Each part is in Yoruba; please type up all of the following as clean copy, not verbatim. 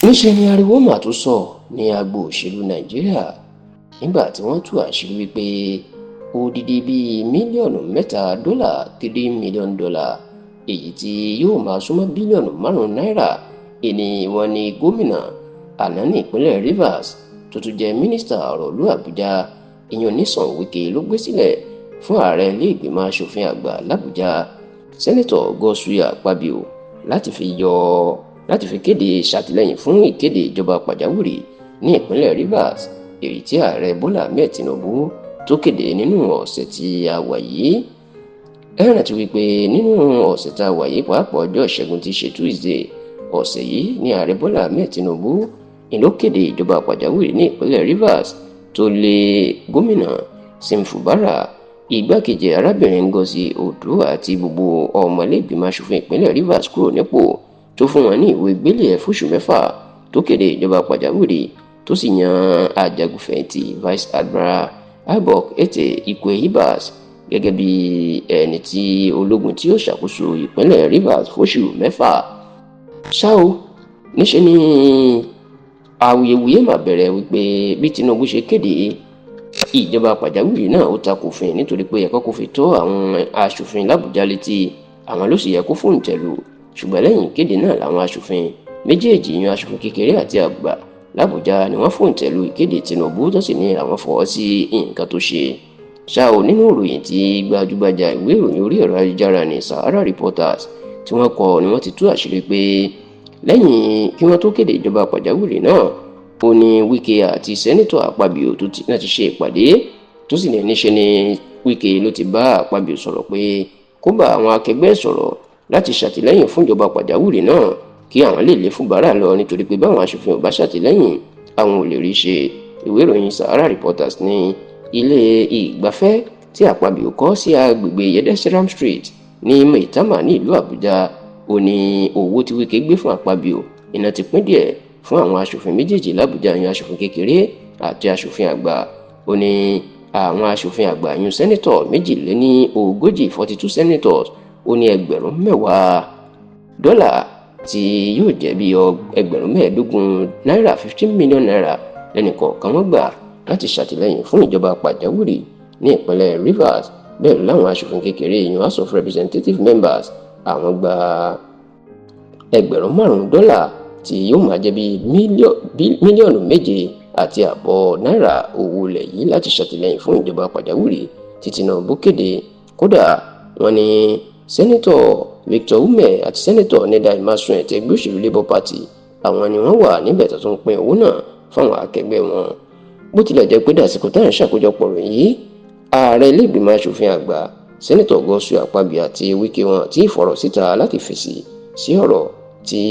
níṣẹ́ ni ariwo mà tún sọ ní agbo òṣèlú nàìjíríà nígbà tí wọ́n tú àṣírí wípé odidi bíi mílíọ̀nù $3 $3 million èyí tí yóò máa súnmọ́ bílíọ̀nù 5 náírà ìní wọn ni gómìnà àná ní ìpínlẹ̀ Rivers tó tún jẹ́ mínísítà ọ̀rọ̀ ìlú Àbújá ìyẹn Nyesom Wike ló gbé sílẹ̀ fún ààrẹ ilé ìgbìmọ̀ asòfin àgbà l'Àbújá sẹ́nẹ́tọ̀ Godswill Akpabio láti fi kéde ṣàtìlẹ́yìn fún ìkéde ìjọba pàjáwìrì ní ìpínlẹ̀ Rivers èyí tí ààrẹ Bọ́lá Ahmed Tinubu tó kéde nínú ọ̀sẹ̀ tí a wà yìí. Ẹ rántí wípé nínú ọ̀sẹ̀ tá a wà yìí pàápàá ọjọ́ ìṣẹ́gun tí í ṣe Tuesday ọ̀sẹ̀ yìí ni ààrẹ Bọ́lá Ahmed Tinubu ló kéde ìjọba pàjáwìrì ní ìpínlẹ̀ Rivers tó lé gómìnà Sim Fubara igbákejì arábìnrin Ngozi Oduor àti gbogbo ọmọ ilé ìgbìmọ̀ asòfin ìpínlẹ̀ Rivers kúrò nípò tó fún wọn ní ìwé gbélé ẹ̀ fóṣù 6 tó kéde ìjọba pàjáwìrì tó sì yan ajagunfẹ̀yìntì Vice Admiral Ibok Ete Ikwe Ibas gẹ́gẹ́ bí ẹni tí ológun tí ó ṣàkóso ìpínlẹ̀ Rivers fóṣù 6. ṣá o níṣẹ́ ni awuyewuye máa bẹ̀rẹ̀ wípé bí Tinubu ṣe kéde ìjọba pàjáwìrì náà ó takò òfin nítorí pé ẹ̀kọ́ kò fi tó àwọn aṣòfin l'Àbújá létí àwọn ló sì yẹ kó fòǹtẹ̀lù ṣùgbọ́n lẹ́yìn ìkéde náà làwọn aṣòfin méjèèjì yan aṣòfin kékeré àti àgbà l'Àbújá ni wọ́n fòǹtẹ̀lù ìkéde Tinubu tó sì ní àwọn fọwọ́ sí nǹkan tó ṣe. ṣá o nínú ìròyìn tí gbajúgbajà ìwé ìròyìn orí ẹ̀rọ ayélujára ní Sahara Reporters tí wọ́n kọ ni wọ́n ti tú àṣírí pé lẹ́yìn kí wọ́n tó kéde ìjọba pàjáwìrì náà ó ní Wike àti sẹ́nẹ́tọ̀ Akpabio tó ti ṣe ìpàdé tó sì ní níṣe ni Wike ló ti bá Akpabio sọ̀rọ̀ pé kó bá àwọn akẹgbẹ́ sọ̀rọ̀ láti ṣàtìlẹ́yìn fún ìjọba pàjáwìrì náà kí àwọn lè lé Fubara lọ nítorí pé báwọn aṣòfin ò bá ṣàtìlẹ́yìn àwọn ò lè rí ṣe. ìwé ìròyìn Sahara Reporters ní ilé ìgbafẹ́ tí Akpabio kọ́ sí agbègbè Yedesiram Street ní Maitama ní ìlú Àbújá ó ní owó tí Wike gbé fún Akpabio iná ti pín díẹ̀ fún àwọn aṣòfin méjèèjì l'Àbújá yan aṣòfin kékeré àti aṣòfin àgbà. ó ní àwọn aṣòfin àgbà yan sẹ́nẹ́tọ̀ 42 42 senators ó ní ẹgbẹ̀rún $10 tí yóò jẹ́ bí ẹgbẹ̀rún 15 náírà 15 million naira lẹ́nìkọ̀ọ̀kan wọ́n gbà láti ṣàtìlẹ́yìn fún ìjọba pàjáwìrì ní ìpínlẹ̀ Rivers. bẹ́ẹ̀ láwọn aṣòfin kékeré yan House of Representative members àwọn gba ẹgbẹ̀rún $5 tí yóò máa jẹ́ bí mílíọ̀nù 7.5 náírà owó ilẹ̀ yìí láti ṣàtìlẹ́yìn fún ìjọba pàjáwìrì tí Tinubu kéde. kódà wọ́n ní sẹ́nẹ́tọ̀ Victor Ume àti sẹ́nẹ́tọ̀ Neda Imasun ti ẹgbẹ́ òṣèlú Labour Party àwọn ni wọ́n wà níbẹ̀ tó tún pín owó náà fáwọn akẹgbẹ́ wọn. bó tilẹ̀ jẹ́ pé dàsìkò táwọn ṣàkójọpọ̀ rẹ̀ yìí ààrẹ ilé ìgbìmọ̀ asòfin àgbà sẹ́nẹ́tọ̀ Godswill Akpabio àti Wike wọn tí ìfọ̀rọ̀ síta láti fèsì sí ọ̀rọ̀ tí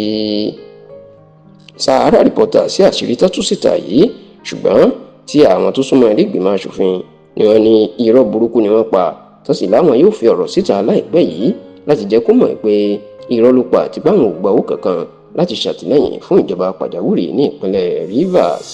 Sahara Reporters sí àṣírí tó tú síta yìí ṣùgbọ́n tí àwọn tó súnmọ́ ilé ìgbìmọ̀ asòfin ni wọ́n ní irọ́ burúkú ni wọ́n pa tó sì láwọn yóò fi ọ̀rọ̀ síta láìpẹ́ yìí láti jẹ́ kó mọ̀ pé irọ́ ló pa àti báwọn ò gba owó kankan láti ṣàtìlẹ́yìn fún ìjọba pàjáwìrì ní ìpínlẹ̀ Rivers.